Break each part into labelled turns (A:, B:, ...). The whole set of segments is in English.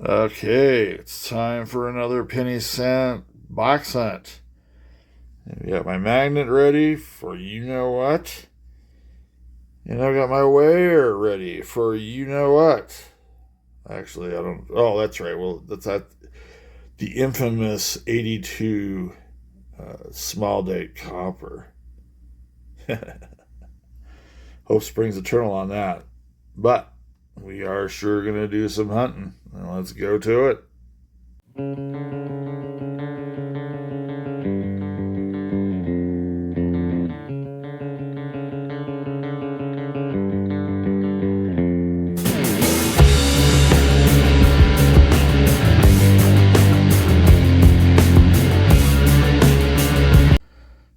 A: Okay, it's time for another penny cent box hunt. I got my magnet ready for you know what, and I've got my weigher ready for you know what. Actually, I don't. Oh, that's right. Well, that's that. The infamous 82 small date copper. Hope springs eternal on that. But we are sure going to do some hunting. Now let's go to it.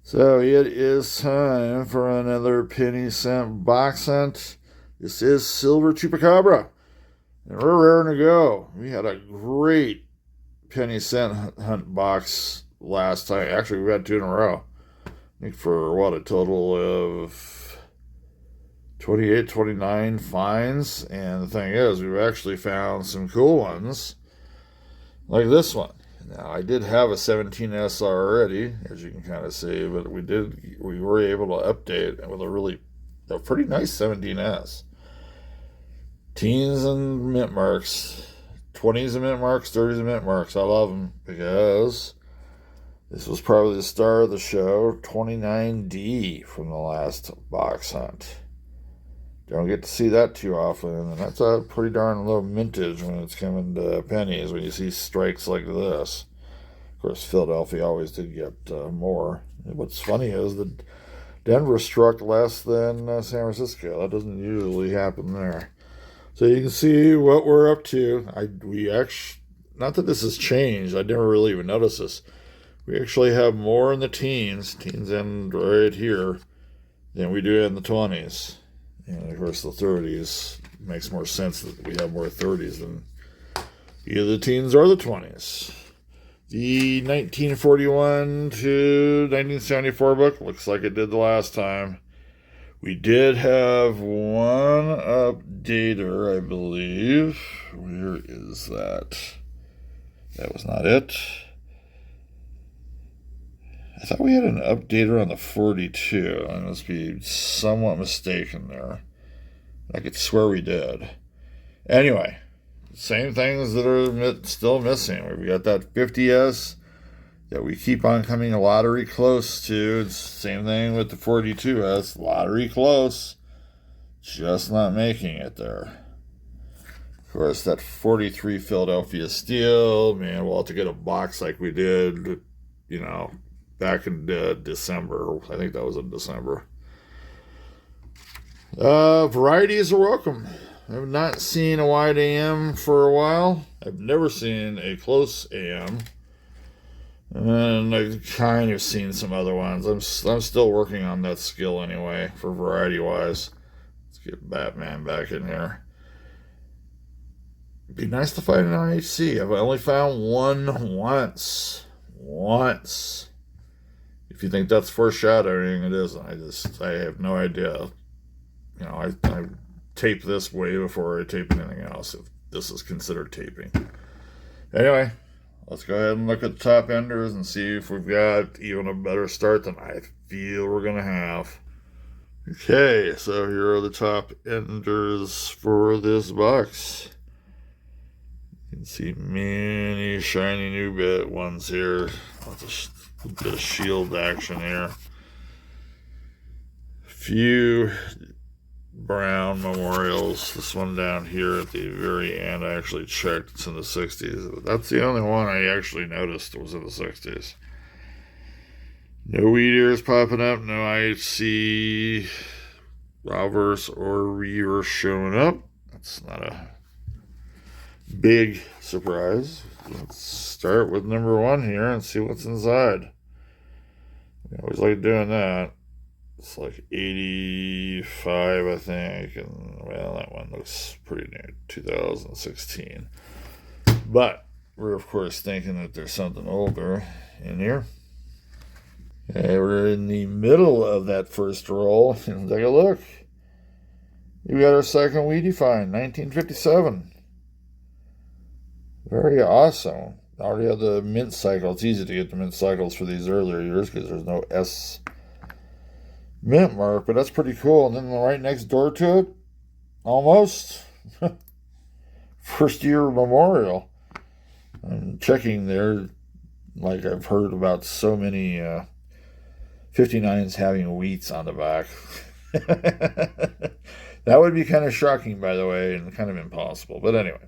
A: So it is time for another penny cent box hunt. This is Silver Chupacabra. And we're raring to go. We had a great penny cent hunt box last time. Actually, we had two in a row. I think for a total of 28, 29 finds. And the thing is, we've actually found some cool ones like this one. Now, I did have a 17S already, as you can kind of see, but we were able to update it with a pretty nice 17S. Teens and mint marks, 20s and mint marks, 30s and mint marks. I love them because this was probably the star of the show, 29D from the last box hunt. Don't get to see that too often, and that's a pretty darn low mintage when it's coming to pennies, when you see strikes like this. Of course, Philadelphia always did get more. What's funny is that Denver struck less than San Francisco. That doesn't usually happen there. So you can see what we're up to. We actually, not that this has changed, I never really even noticed this. We actually have more in the teens end right here, than we do in the 20s. And of course, the 30s makes more sense that we have more 30s than either the teens or the 20s. The 1941 to 1974 book looks like it did the last time. We did have one updater, I believe. Where is that? That was not it. I thought we had an updater on the 42. I must be somewhat mistaken there. I could swear we did. Anyway, same things that are still missing. We've got that 50S that we keep on coming a lottery close to. It's same thing with the 42S. Lottery close. Just not making it there. Of course, that 43 Philadelphia Steel. Man, we'll have to get a box like we did, back in December. I think that was in December. Varieties are welcome. I've not seen a wide AM for a while. I've never seen a close AM. And I've kind of seen some other ones. I'm still working on that skill anyway, for variety-wise. Let's get Batman back in here. It'd be nice to find an IHC. I've only found one once. If you think that's foreshadowing, it isn't. I have no idea. I tape this way before I tape anything else, if this is considered taping. Anyway, let's go ahead and look at the top enders and see if we've got even a better start than I feel we're going to have. Okay, so here are the top enders for this box. You can see many shiny new bit ones here. A bit of shield action here. Few brown memorials. This one down here at the very end, I actually checked. It's in the 60s. That's the only one I actually noticed was in the 60s. No wheat ears popping up. No IHC, reverse or reverse showing up. That's not a big surprise. Let's start with number one here and see what's inside. I always like doing that. It's like 85, I think. And, well, that one looks pretty new. 2016. But we're, of course, thinking that there's something older in here. Okay, we're in the middle of that first roll. Take a look. We got our second Wheatie find, 1957. Very awesome. I already have the mint cycle. It's easy to get the mint cycles for these earlier years because there's no S mint mark, but that's pretty cool. And then right next door to it, almost, first year memorial. I'm checking there, like I've heard about so many 59s having wheats on the back. That would be kind of shocking, by the way, and kind of impossible. But anyway,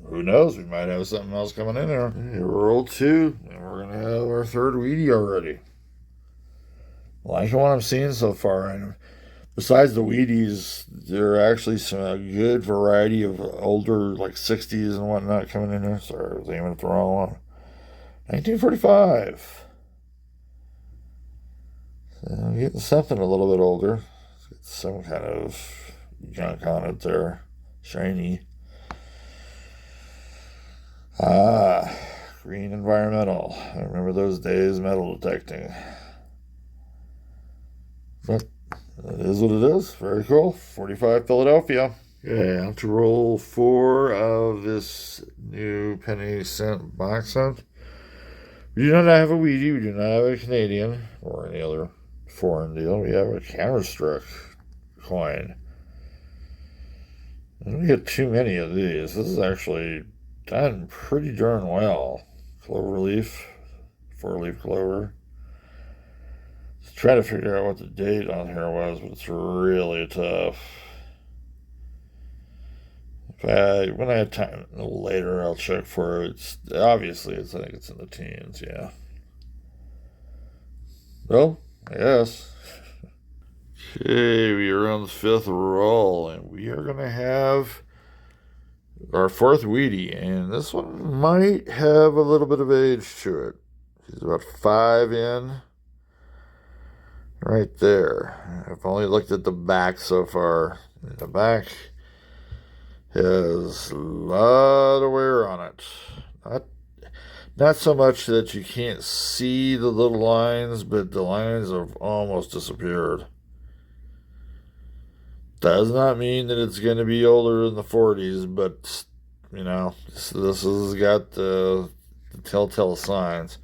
A: who knows? We might have something else coming in there. Roll 2, and we're going to have our third Wheatie already. Liking what I'm seeing so far. And besides the Wheaties, there are actually some good variety of older, like 60s and whatnot coming in there. Sorry, I was aiming at the wrong one. 1945. So I'm getting something a little bit older. Some kind of junk on it there. Shiny. Green environmental. I remember those days, metal detecting. But it is what it is. Very cool. 45 Philadelphia. Okay, on to roll 4 of this new penny cent box set. We do not have a Wheatie. We do not have a Canadian or any other foreign deal. We have a counterstrike coin. I don't get too many of these. This is actually done pretty darn well. Cloverleaf, 4-leaf clover. Just trying to figure out what the date on here was, but it's really tough. When I have time a little later, I'll check for it. Obviously, I think it's in the teens, yeah. Well, I guess. Okay, we are on the 5th roll, and we are going to have our 4th Wheatie, and this one might have a little bit of age to it. She's about 5 in. Right there. I've only looked at the back so far. And the back has a lot of wear on it. Not so much that you can't see the little lines, but the lines have almost disappeared. Does not mean that it's going to be older than the 40s, but, you know, this has got the telltale signs.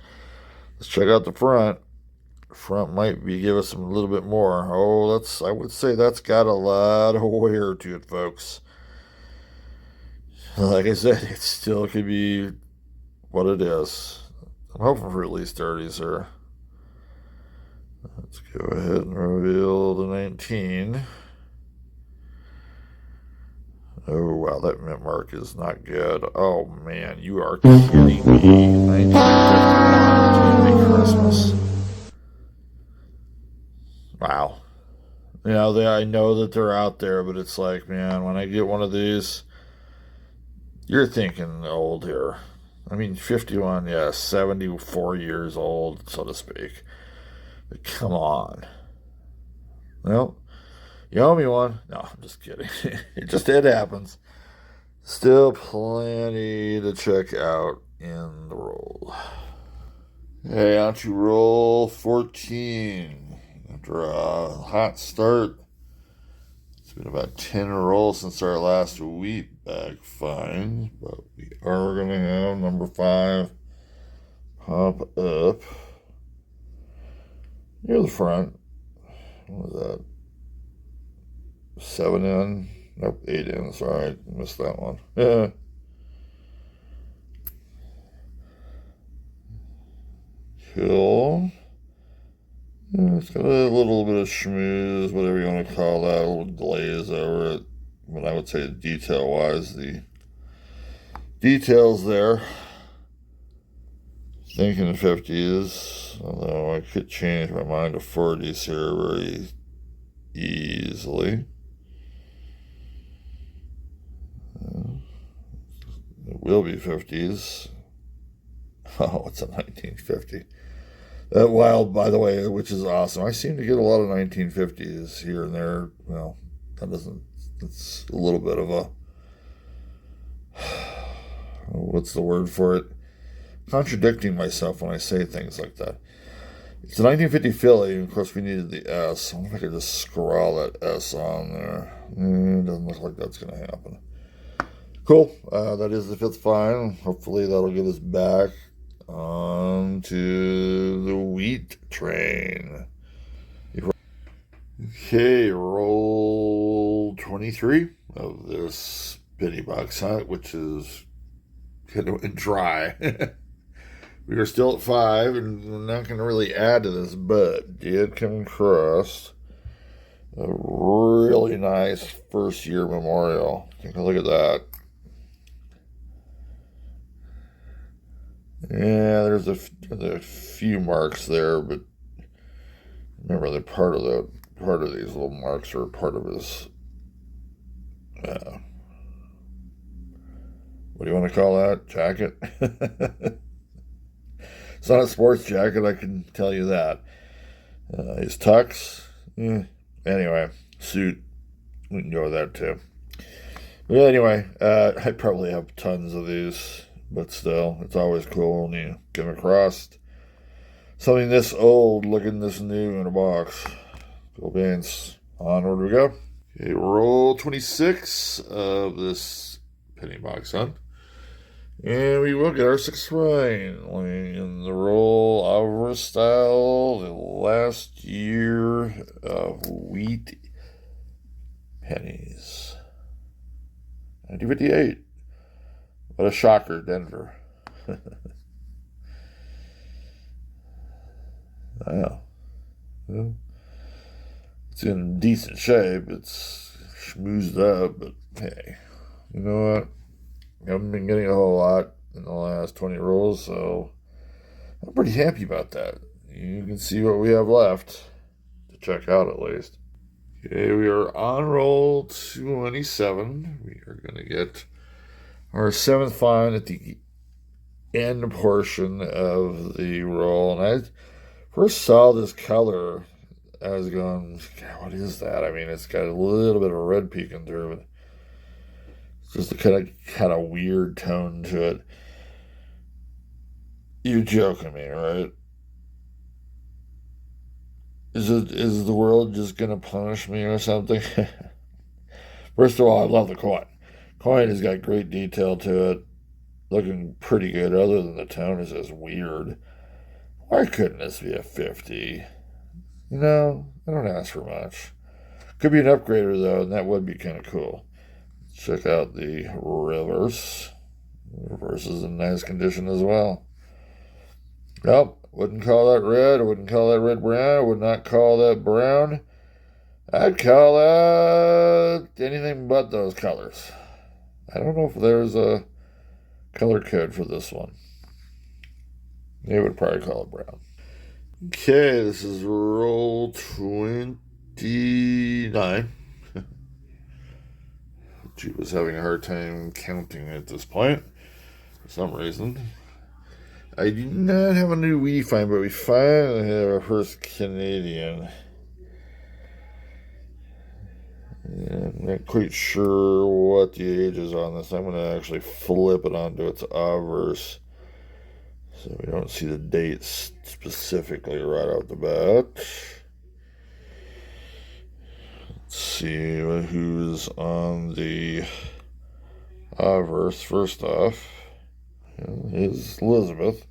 A: Let's check out the front. Front might give us a little bit more. Oh, I would say that's got a lot of wear to it, folks. Like I said, it still could be what it is. I'm hoping for at least 30s here. Let's go ahead and reveal the 19. Oh, wow, that mint mark is not good. Oh, man, you are kidding me. 1951, Jamie Christmas. Wow. You know, I know that they're out there, but it's like, man, when I get one of these, you're thinking old here. I mean, 51, yeah, 74 years old, so to speak. But come on. Well, you owe me one. No, I'm just kidding. It happens. Still plenty to check out in the roll. Hey, on to roll 14. After a hot start, it's been about 10 rolls since our last wheatback find, but we are going to have number 5 pop up near the front. What was that? 7 in? Nope, 8 in. Sorry, I missed that one. Yeah. Cool. Yeah, it's got a little bit of schmooze, whatever you want to call that, a little glaze over it. But I would say detail-wise, the details there. Thinking 50s, although I could change my mind to 40s here very easily. It will be 50s. Oh, it's a 1950. Wild, by the way, which is awesome. I seem to get a lot of 1950s here and there. Well, it's a little bit of a, what's the word for it? Contradicting myself when I say things like that. It's a 1950 Philly, and of course we needed the S. I wonder if I could just scrawl that S on there. It doesn't look like that's going to happen. Cool. That is the fifth fine. Hopefully that'll get us back onto the wheat train. Okay, roll 23 of this penny box hunt, which is kind of dry. We are still at 5, and we're not going to really add to this, but did come across a really nice first-year memorial. Take a look at that. Yeah, there's a few marks there, but remember that part of these little marks are part of his. What do you want to call that? Jacket? It's not a sports jacket, I can tell you that. His tux. Anyway, suit. We can go with that too. But anyway, I probably have tons of these, but still, it's always cool when you come across something this old looking this new in a box. Cool beans. Onward we go. Okay, roll 26 of this penny box hunt. And we will get our 6th fine in the roll Alvarez style, the last year of wheat pennies. 1958. What a shocker, Denver. Wow. Well, it's in decent shape. It's schmoozed up, but hey, you know what? I haven't been getting a whole lot in the last 20 rolls, so I'm pretty happy about that. You can see what we have left to check out at least. Okay, we are on roll 27. We are going to get our 7th fine at the end portion of the roll. And I first saw this color, I was going, God, what is that? I mean, it's got a little bit of red peeking through it. Just a kind of weird tone to it. You're joking me, right? Is the world just gonna punish me or something? First of all, I love the coin. Coin has got great detail to it, looking pretty good. Other than the tone is just weird. Why couldn't this be a 50? You know, I don't ask for much. Could be an upgrader though, and that would be kind of cool. Check out the reverse. The reverse is in nice condition as well. Nope, wouldn't call that red. I wouldn't call that red brown. I would not call that brown. I'd call that anything but those colors. I don't know if there's a color code for this one. They would probably call it brown. Okay, this is roll 29. She was having a hard time counting at this point for some reason. I do not have a new wheatie find, but we finally have our first Canadian. I'm not quite sure what the age is on this. I'm going to actually flip it onto its obverse so we don't see the dates specifically right out the bat. Let's see who's on the obverse first off. Is Elizabeth.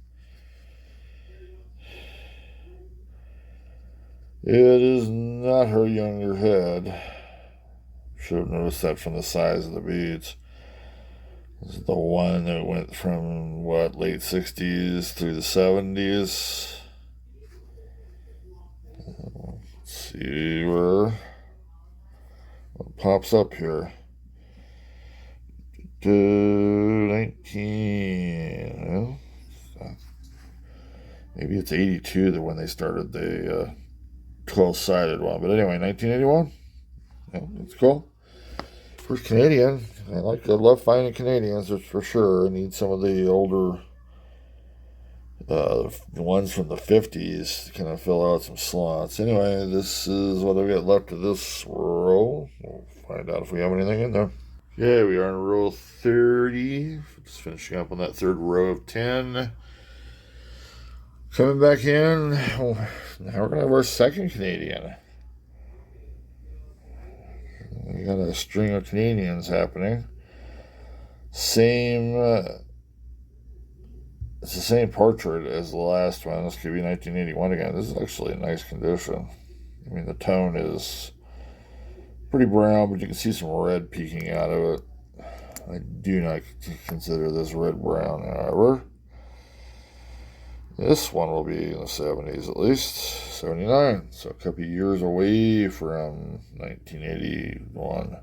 A: It is not her younger head. Should have noticed that from the size of the beads. This is the one that went from, late 60s through the 70s. Let's see what pops up here. 19. Maybe it's 82 that when they started the 12-sided one. But anyway, 1981. Yeah, that's cool. First Canadian. I love finding Canadians, that's for sure. I need some of the older ones from the 50s to kind of fill out some slots. Anyway, this is what I've got left of this roll. We'll find out if we have anything in there. Okay, we are on roll 30. Just finishing up on that third row of 10. Coming back in. Now we're going to have our second Canadian. We got a string of Canadians happening. Same, it's the same portrait as the last one. This could be 1981 again. This is actually in nice condition. I mean, the tone is pretty brown, but you can see some red peeking out of it. I do not consider this red-brown, however. This one will be in the 70s at least, 79. So a couple of years away from 1981.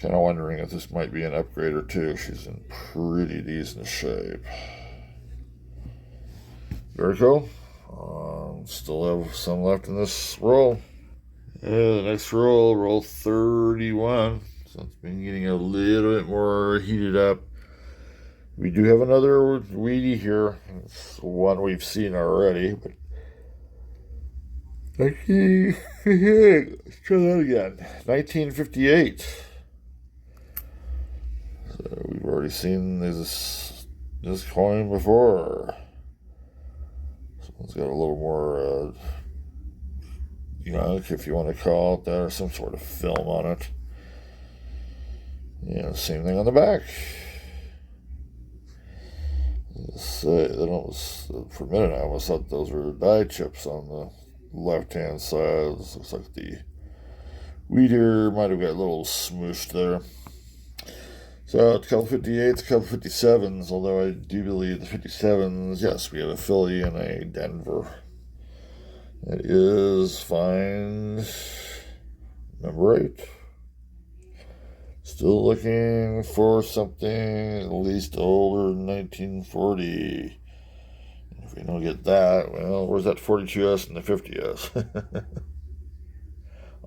A: Kind of wondering if this might be an upgrade or two. She's in pretty decent shape. Very cool. Still have some left in this roll. The next roll 31. So it's been getting a little bit more heated up. We do have another Wheatie here. It's one we've seen already, but let's try that again. 1958. So we've already seen this coin before. This one's got a little more, if you want to call it that, or some sort of film on it. Yeah, same thing on the back. For a minute I almost thought those were die chips on the left-hand side. This looks like the weeder might have got a little smooshed there. So a couple 58s, a couple 57s, although I do believe the 57s, yes, we have a Philly and a Denver. That is fine. Number 8. Still looking for something at least older than 1940. If we don't get that, well, where's that 42S and the 50S?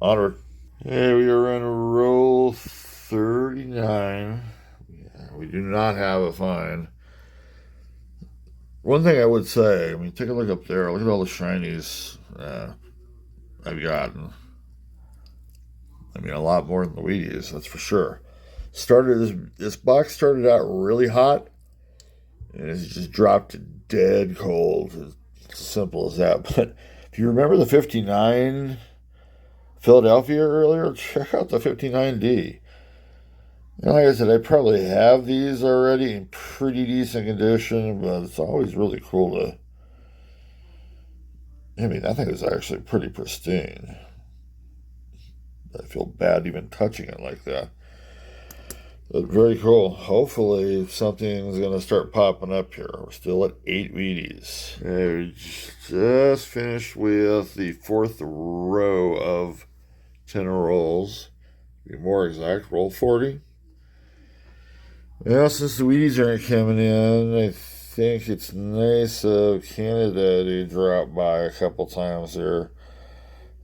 A: Onward. Hey, we are on roll 39. Yeah, we do not have a find. One thing I would say, I mean, take a look up there. Look at all the shinies I've gotten. I mean, a lot more than the Wheaties, that's for sure. This box started out really hot, and it's just dropped to dead cold. It's as simple as that. But if you remember the 59 Philadelphia earlier, check out the 59D. And like I said, I probably have these already in pretty decent condition, but it's always really cool to... I mean, I think it's actually pretty pristine. I feel bad even touching it like that. But very cool. Hopefully something's going to start popping up here. We're still at 8 Wheaties. We just finished with the 4th row of 10 rolls. To be more exact, roll 40. Well, since the Wheaties aren't coming in, I think it's nice of Canada to drop by a couple times there.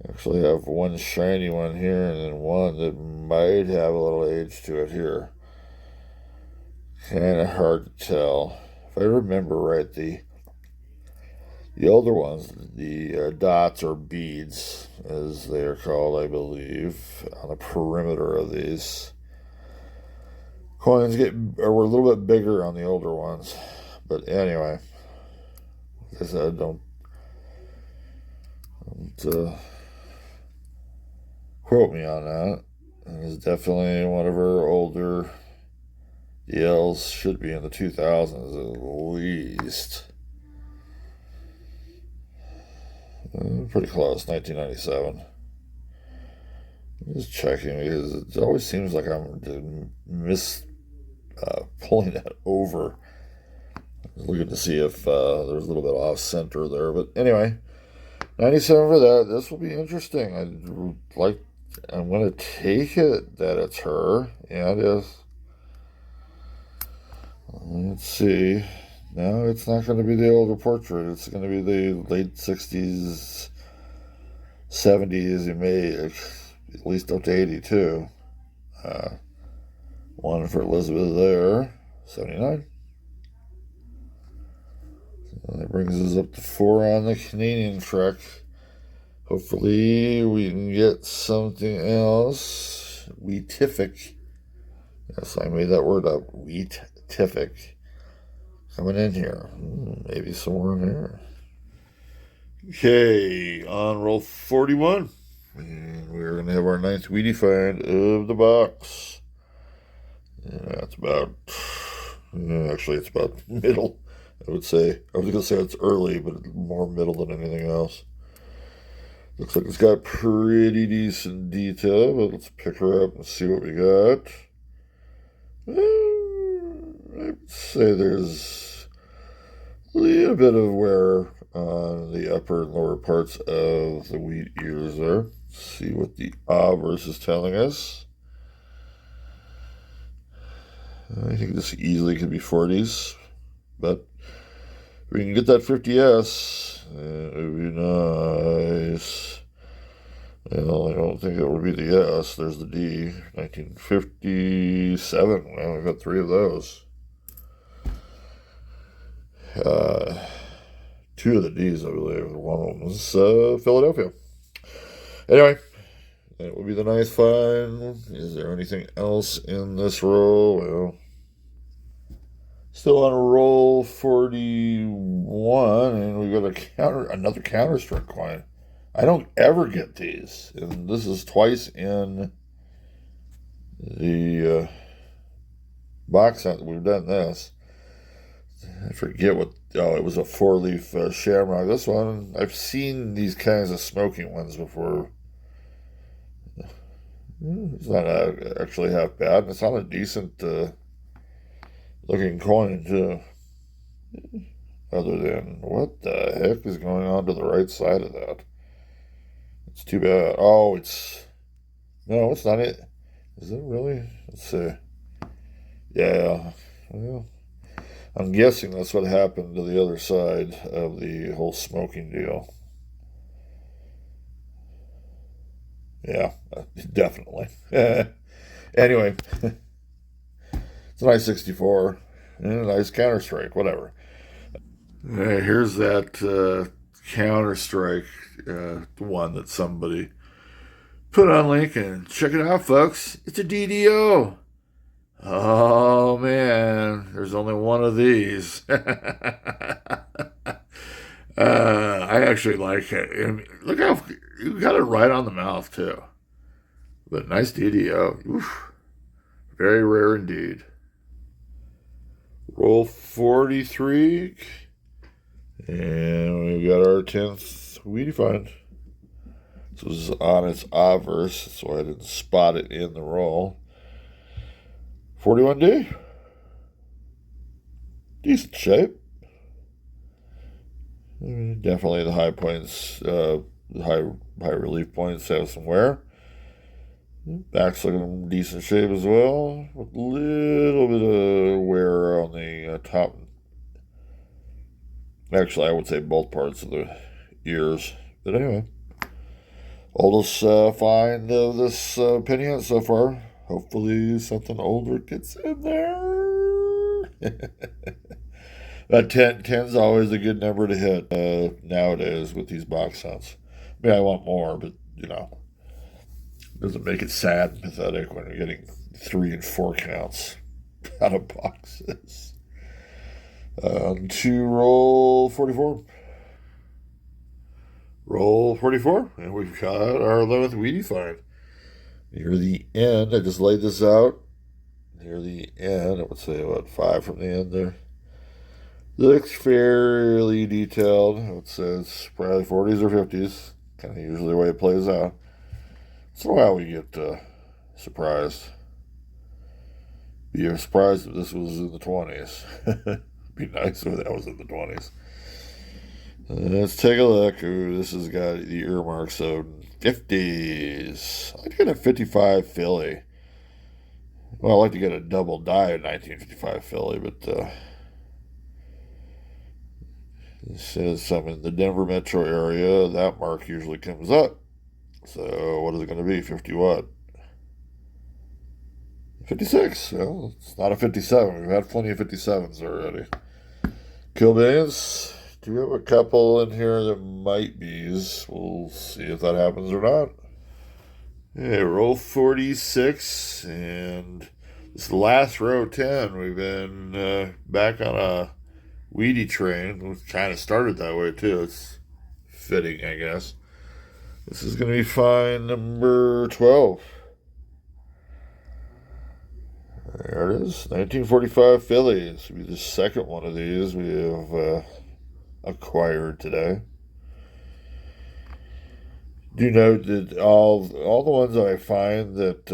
A: Actually have one shiny one here and then one that might have a little age to it here. Kind of hard to tell. If I remember right, the older ones, the dots or beads, as they are called, I believe, on the perimeter of these coins were a little bit bigger on the older ones. But anyway, like I said, don't quote me on that. It is definitely one of her older DLs. Should be in the 2000s at least. Pretty close, 1997. I'm just checking because it always seems like I'm pulling that over. I was looking to see if there's a little bit off center there, but anyway, 97 for that. This will be interesting. I'm going to take it that it's her. Yeah, it is. Let's see. No, it's not going to be the older portrait. It's going to be the late 60s, 70s. You may at least up to 82. One for Elizabeth there, 79. So that brings us up to 4 on the Canadian truck. Hopefully we can get something else. Wheatific. Yes, I made that word up. Wheatific. Coming in here. Maybe somewhere in here. Okay, on roll 41. And we're going to have our 9th Wheatie find of the box. Yeah, it's about, yeah, actually, it's about middle, I would say. I was going to say it's early, but more middle than anything else. Looks like it's got pretty decent detail, but let's pick her up and see what we got. I'd say there's a little bit of wear on the upper and lower parts of the wheat ears there. Let's see what the obverse is telling us. I think this easily could be 40s, but if we can get that 50S, it would be nice. Well, I don't think it would be the S. There's the D. 1957. Well, we've got three of those. Two of the D's, I believe. One of them was Philadelphia. Anyway, that would be the nice find. Is there anything else in this roll? Well, still on a roll 41, and we've got another counterstrike coin. I don't ever get these, and this is twice in the box set that we've done this. I forget what. Oh, it was a 4-leaf shamrock. This one, I've seen these kinds of smoking ones before. It's not actually half bad. It's not a decent looking coin, too. Other than, what the heck is going on to the right side of that? It's too bad. Oh, it's. No, it's not it. Is it really? Let's see. Yeah. Well, I'm guessing that's what happened to the other side of the whole smoking deal. Yeah, definitely. Anyway, it's a nice 64 and a nice counterstrike, whatever. Here's that counterstrike one that somebody put on Lincoln. Check it out, folks. It's a DDO. Oh, man. There's only one of these. I actually like it. And look how you got it right on the mouth, too. But nice DDO. Oof. Very rare indeed. Roll 43. And we've got our 10th Wheatie find. This was on its obverse, so I didn't spot it in the roll. 41D. Decent shape. Definitely the high points, high relief points have some wear. Back's looking in decent shape as well, with a little bit of wear on the top. Actually, I would say both parts of the ears. But anyway, oldest find of this opinion so far. Hopefully something older gets in there. That 10's always a good number to hit nowadays with these box sets. I mean, I want more, but, doesn't make it sad and pathetic when you're getting 3 and 4 counts out of boxes. To roll 44. Roll 44, and we've got our 11th Wheatie find. Near the end, I just laid this out. Near the end, I would say about 5 from the end there. Looks fairly detailed. I would say it's probably 40s or 50s. Kind of usually the way it plays out. Once in a while we get surprised. Be surprised if this was in the 20s. Be nice if that was in the 20s. Let's take a look. Ooh, this has got the earmarks of 50s. I'd get a 55 Philly. Well, I'd like to get a double die in 1955 Philly, but it says something in the Denver metro area. That mark usually comes up. So what is it going to be? 50 what? 56. Well, it's not a 57. We've had plenty of 57s already. Kill Billions. Do we have a couple in here that might be? We'll see if that happens or not. Hey, roll 46. And this is the last row 10. We've been back on a Wheatie train. We kind of started that way, too. It's fitting, I guess. This is going to be find number 12. There it is, 1945 Phillies. It'll be the second one of these we have acquired today. Do note that all the ones that I find that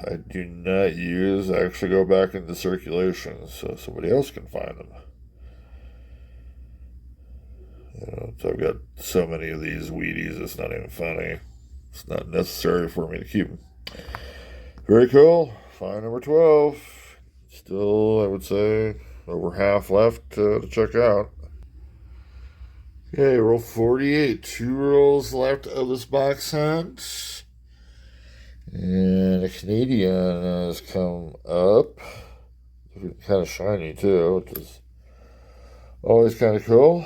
A: I do not use actually go back into circulation, so somebody else can find them. So I've got so many of these Wheaties, it's not even funny. It's not necessary for me to keep them. Very cool. Find number 12. Still, I would say, over half left to check out. Okay, roll 48. 2 rolls left of this box hunt. And a Canadian has come up. Kind of shiny, too, which is always kind of cool.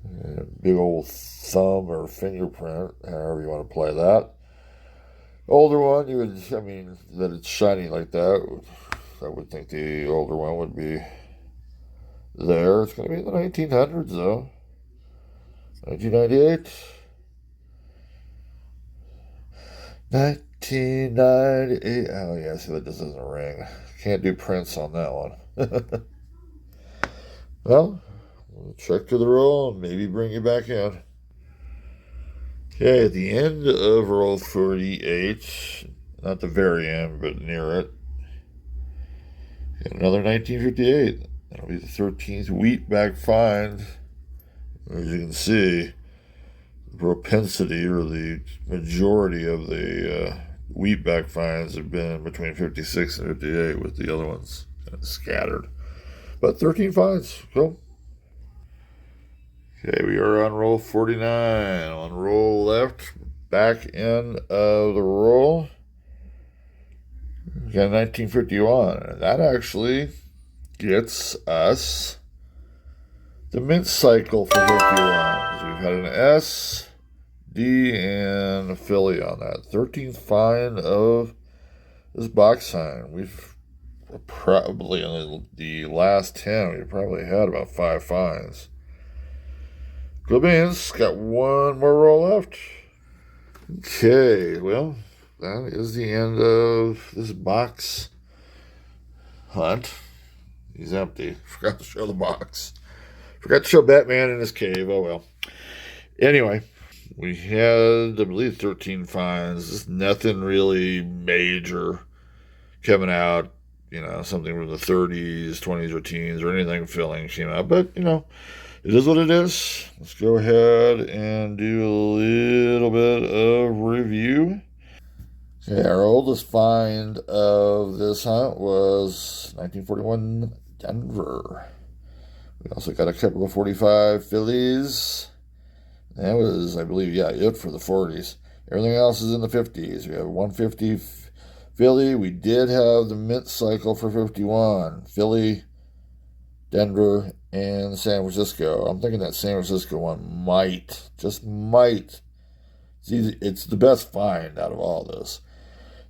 A: And big old thumb or fingerprint, however you want to play that. Older one, that it's shiny like that, I would think the older one would be there. It's going to be in the 1900s, though. 1998. 1998. Oh, yeah, see, that just doesn't ring. Can't do Prince on that one. Well, we'll check to the roll and maybe bring you back in. Okay, at the end of roll 48, not the very end, but near it, another 1958. That'll be the 13th wheatback find. As you can see, the propensity or the majority of the wheatback finds have been between 56 and 58, with the other ones kind of scattered. But 13 finds, cool. Okay, we are on roll 49. On roll left, back end of the roll. We got 1951. And that actually gets us the mint cycle for 51. So we've had an S, D, and a Philly on that. 13th find of this box sign. We've probably, in the last 10, we've probably had about 5 finds. Good beans. Got one more roll left. Okay, well, that is the end of this box hunt. He's empty. Forgot to show the box. Forgot to show Batman in his cave. Oh, well. Anyway, we had, I believe, 13 finds. Just nothing really major coming out. Something from the 30s, 20s, or teens, or anything filling came out. But, it is what it is. Let's go ahead and do a little bit of review. Okay, our oldest find of this hunt was 1941 Denver. We also got a couple of 45 Phillies. That was, I believe, it for the 40s. Everything else is in the 50s. We have 150 Philly. We did have the mint cycle for 51. Philly, Denver, and San Francisco. I'm thinking that San Francisco one just might. It's the best find out of all this.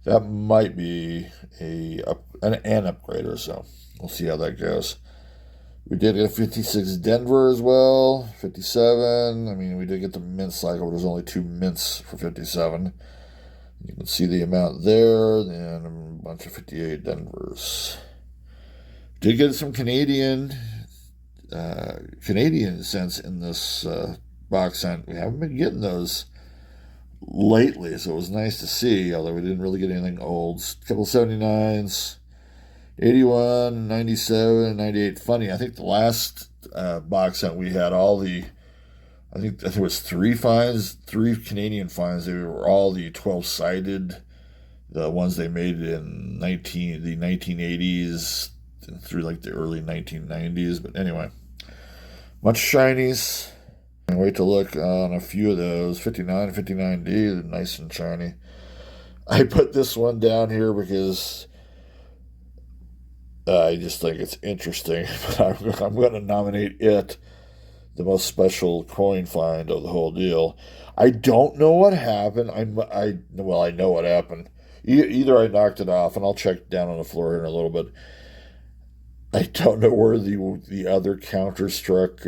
A: That might be an upgrade or so. We'll see how that goes. We did get 56 Denver as well. 57. We did get the mint cycle. There's only 2 mints for 57. You can see the amount there. And a bunch of 58 Denvers. Did get some Canadian cents in this box hunt. We haven't been getting those lately, so it was nice to see, although we didn't really get anything old. A couple 79s, 81, 97, 98. Funny, I think the last box hunt we had I think there was 3 Canadian finds. They were all the 12-sided, the ones they made in the 1980s through like the early 1990s. But anyway, much shinies. And wait to look on a few of those. 59 and 59D, they're nice and shiny. I put this one down here because I just think it's interesting. But I'm going to nominate it the most special coin find of the whole deal. I don't know what happened. I know what happened. Either I knocked it off, and I'll check down on the floor here in a little bit. I don't know where the other counterstruck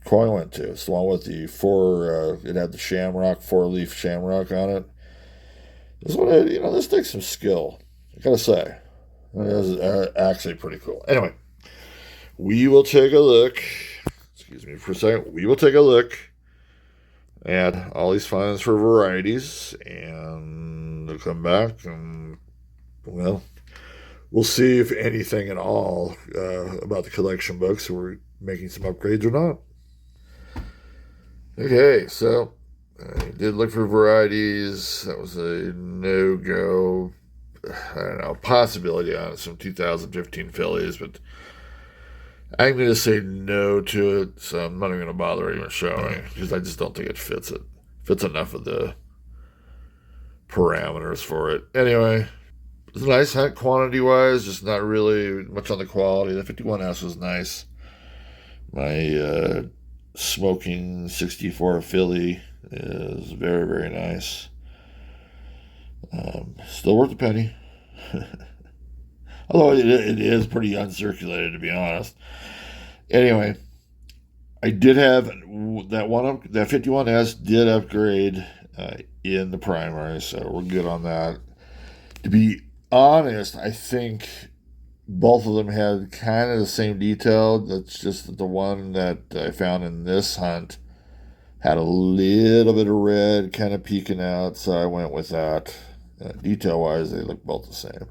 A: coin went to. It's the one with the it had the shamrock, 4-leaf shamrock on it. This one, this takes some skill. I gotta say, this is actually pretty cool. Anyway, we will take a look. Excuse me for a second. We will take a look at all these finds for varieties, and we'll come back and, well, we'll see if anything at all about the collection books. We're making some upgrades or not. Okay, so I did look for varieties. That was a no-go. I don't know, possibility on some 2015 fillies, but I'm going to say no to it, so I'm not even going to bother even showing, because I just don't think it fits it. Fits enough of the parameters for it. Anyway, it's a nice hunt quantity-wise, just not really much on the quality. The 51S was nice. My smoking 64 filly is very, very nice. Still worth a penny. Although it is pretty uncirculated, to be honest. Anyway, I did have that 51S did upgrade in the primary, so we're good on that. To be honest, I think both of them had kind of the same detail. That's just that the one that I found in this hunt had a little bit of red kind of peeking out, so I went with that. Detail-wise, they look both the same.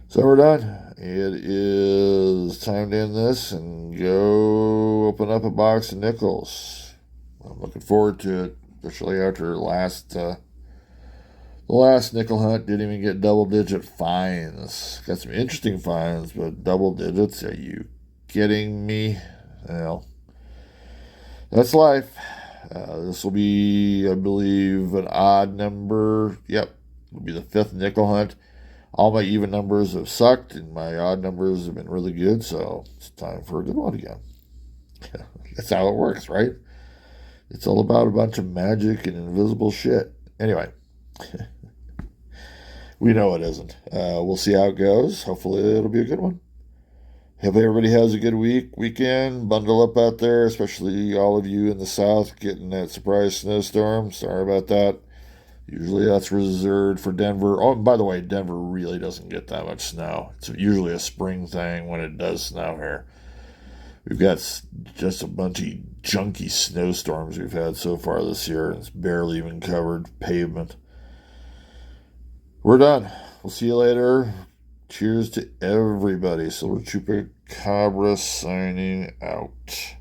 A: So we're done. It is time to end this and go open up a box of nickels. I'm looking forward to it, especially after the last nickel hunt didn't even get double-digit finds. Got some interesting finds, but double digits? Are you kidding me? Well, that's life. This will be, I believe, an odd number. Yep, it'll be the 5th nickel hunt. All my even numbers have sucked, and my odd numbers have been really good, so it's time for a good one again. That's how it works, right? It's all about a bunch of magic and invisible shit. Anyway, we know it isn't. We'll see how it goes. Hopefully it'll be a good one. Hope everybody has a good weekend. Bundle up out there, especially all of you in the south getting that surprise snowstorm. Sorry about that. Usually that's reserved for Denver. Oh, and by the way, Denver really doesn't get that much snow. It's usually a spring thing when it does snow here. We've got just a bunch of junky snowstorms we've had so far this year, and it's barely even covered pavement. We're done. We'll see you later. Cheers to everybody. Silver Chupacabra signing out.